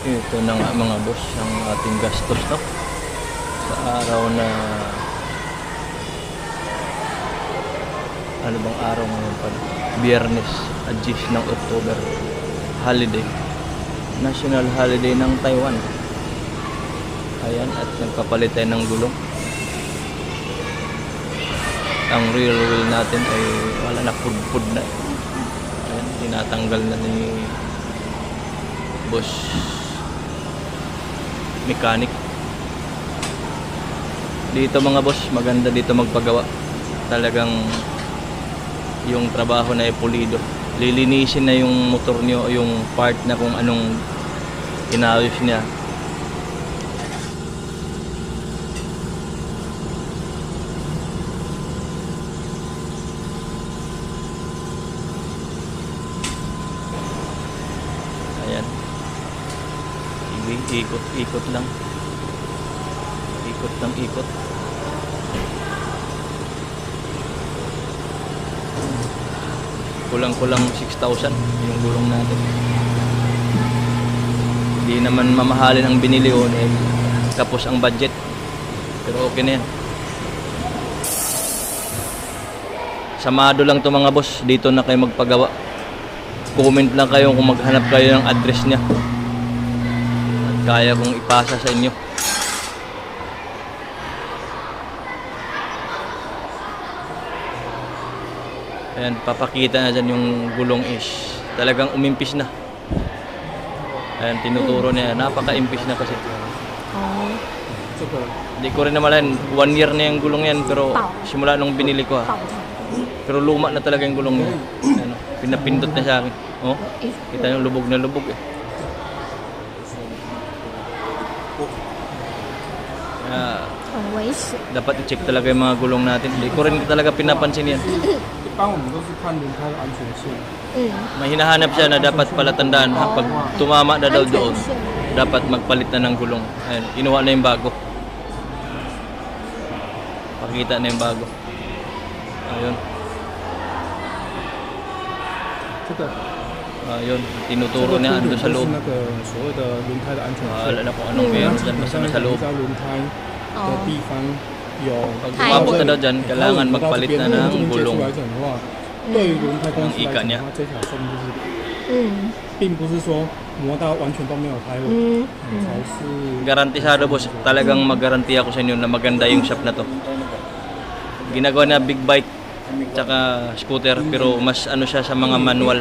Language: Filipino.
Ito na nga mga boss ang ating gastos, no? Sa araw na ano bang araw ngayon pala? Biyernes, 10 ng October. Holiday. National holiday ng Taiwan. Ayan, at nagpapalit tayo ng gulong. Ang rear wheel natin ay wala na, pudpud na. Ayan, tinatanggal na ni boss mechanic. Dito mga boss, maganda dito magpagawa. Talagang yung trabaho na ay pulido. Lilinisin na yung motor nyo, yung part na kung anong inayos niya. Ayan. Ikot lang. Ikot lang, ikot. Kulang-kulang 6,000 yung gulong natin. Hindi naman mamahalin ang binili o eh, tapos ang budget. Pero okay na yan. Samado lang to mga boss. Dito na kayo magpagawa. Comment lang kayo kung maghanap kayo ng address niya. Kaya kong ipasa sa inyo. Ayan, papakita na dyan yung gulong is talagang umimpis na. Ayan, tinuturo niya. Napaka-impis na kasi. Hindi ko rin naman 1 year na yung gulong yan. Pero simula nung binili ko pero luma na talaga yung gulong niya. Ayan, pinapindot na sa akin. Oh, kita yung lubog na lubog eh. Dapat i-check talaga yung mga gulong natin. Hindi ko rin talaga pinapansin yan. May hinahanap siya na dapat palatandaan. Pag tumama na daw doon, dapat magpalit na ng gulong. Ayan, inuha na yung bago. Pakita na yung bago. Ayun. Ayun, tinuturo niya ando sa loob. Wala na kung anong meron dyan, basta nasa loob. Pag umabot na daw dyan, kailangan magpalit na ng gulong. Ang ika niya. Garantisado boss, talagang magaranti ako sa inyo na maganda yung shop na to. Ginagawa na big bike tsaka scooter, pero mas ano siya sa mga manual.